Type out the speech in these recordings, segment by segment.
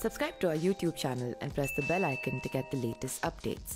Subscribe to our YouTube channel and press the bell icon to get the latest updates.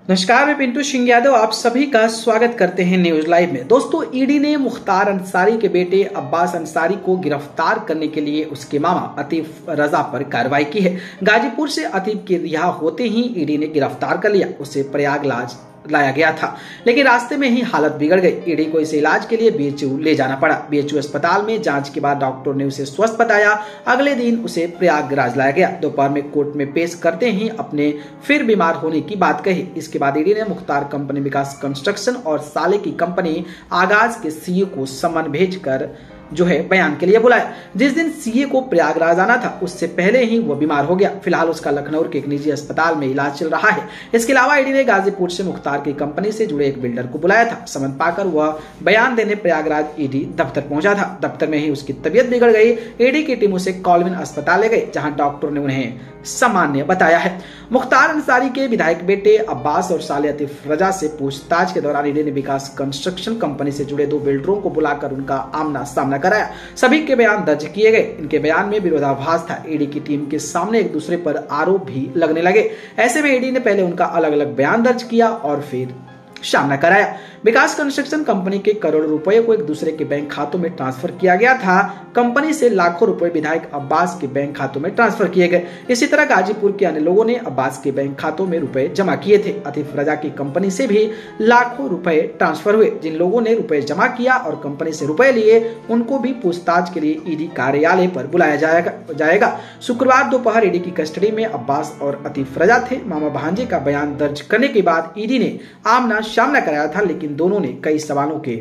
नमस्कार, मैं पिंटू सिंह यादव आप सभी का स्वागत करते हैं न्यूज लाइव में। दोस्तों, ईडी ने मुख्तार अंसारी के बेटे अब्बास अंसारी को गिरफ्तार करने के लिए उसके मामा अतीफ रजा पर कार्रवाई की है। गाजीपुर से अतीफ के रिहा होते ही ईडी ने गिरफ्तार कर लिया। उसे प्रयागराज लाया गया था, लेकिन रास्ते में ही हालत बिगड़ गई। ईडी को इसे इलाज के लिए बीएचयू ले जाना पड़ा। बीएचयू अस्पताल में जांच के बाद डॉक्टर ने उसे स्वस्थ बताया। अगले दिन उसे प्रयागराज लाया गया। दोपहर में कोर्ट में पेश करते ही अपने फिर बीमार होने की बात कही। इसके बाद ईडी ने मुख्तार कंपनी विकास कंस्ट्रक्शन और साले की कंपनी आगाज के सीईओ को सम्मन भेजकर बयान के लिए बुलाया। जिस दिन सीए को प्रयागराज आना था, उससे पहले ही वह बीमार हो गया। फिलहाल उसका लखनऊ के एक निजी अस्पताल में इलाज चल रहा है। इसके अलावा ईडी ने गाजीपुर से मुख्तार की कंपनी से जुड़े एक बिल्डर को बुलाया था। समन पाकर वह बयान देने प्रयागराज ईडी दफ्तर पहुंचा था। दफ्तर में ही उसकी तबीयत बिगड़ गई। ईडी की टीम उसे कॉलविन अस्पताल ले गई, जहां डॉक्टर ने उन्हें सामान्य बताया है। मुख्तार अंसारी के विधायक बेटे अब्बास और साले अतीफ रजा से पूछताछ के दौरान ईडी ने विकास कंस्ट्रक्शन कंपनी से जुड़े 2 बिल्डरों को बुलाकर उनका आमना सामना कराया। सभी के बयान दर्ज किए गए। इनके बयान में विरोधाभास था। ईडी की टीम के सामने एक दूसरे पर आरोप भी लगने लगे। ऐसे में ईडी ने पहले उनका अलग अलग बयान दर्ज किया और फिर सामना कराया। विकास कंस्ट्रक्शन कंपनी के करोड़ों रुपए को एक दूसरे के बैंक खातों में ट्रांसफर किया गया था। कंपनी से लाखों रुपए विधायक अब्बास के बैंक खातों में ट्रांसफर किए गए। इसी तरह गाजीपुर के अन्य लोगों ने अब्बास के बैंक खातों में रुपए जमा किए थे। अतीफ रजा की कंपनी से भी लाखों रुपए ट्रांसफर हुए। जिन लोगों ने रुपए जमा किया और कंपनी से रुपए लिए, उनको भी पूछताछ के लिए ईडी कार्यालय पर बुलाया जाएगा। शुक्रवार दोपहर ईडी की कस्टडी में अब्बास और अतीफ रजा थे। मामा भांजे का बयान दर्ज करने के बाद ईडी ने आमना सामना कराया था, लेकिन दोनों ने कई सवालों के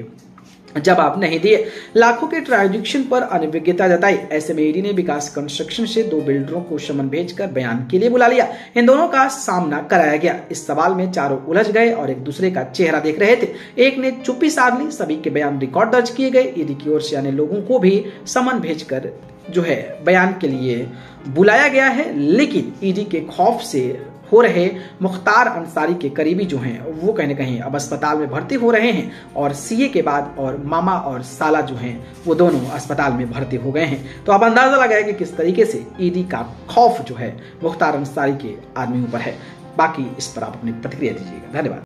जवाब नहीं दिए। लाखों के ट्रांजैक्शन पर अनिश्चितता जताई। ऐसे में ईडी ने विकास कंस्ट्रक्शन से 2 बिल्डरों को समन भेजकर बयान के लिए बुला लिया। इन दोनों का सामना कराया गया। इस सवाल में चारों उलझ गए और एक दूसरे का चेहरा देख रहे थे। एक ने चुप्पी साध ली। सभी के बयान रिकॉर्ड दर्ज किए गए। ईडी की ओर से आने लोगों को भी समन भेजकर बयान के लिए बुलाया गया है, लेकिन ईडी के खौफ से हो रहे मुख्तार अंसारी के करीबी वो कहीं न कहीं अब अस्पताल में भर्ती हो रहे हैं और सीए के बाद और मामा और साला वो दोनों अस्पताल में भर्ती हो गए हैं। तो अब अंदाजा लगाया कि किस तरीके से ईडी का खौफ मुख्तार अंसारी के आदमियों पर है। बाकी इस पर आप अपनी प्रतिक्रिया दीजिएगा। धन्यवाद।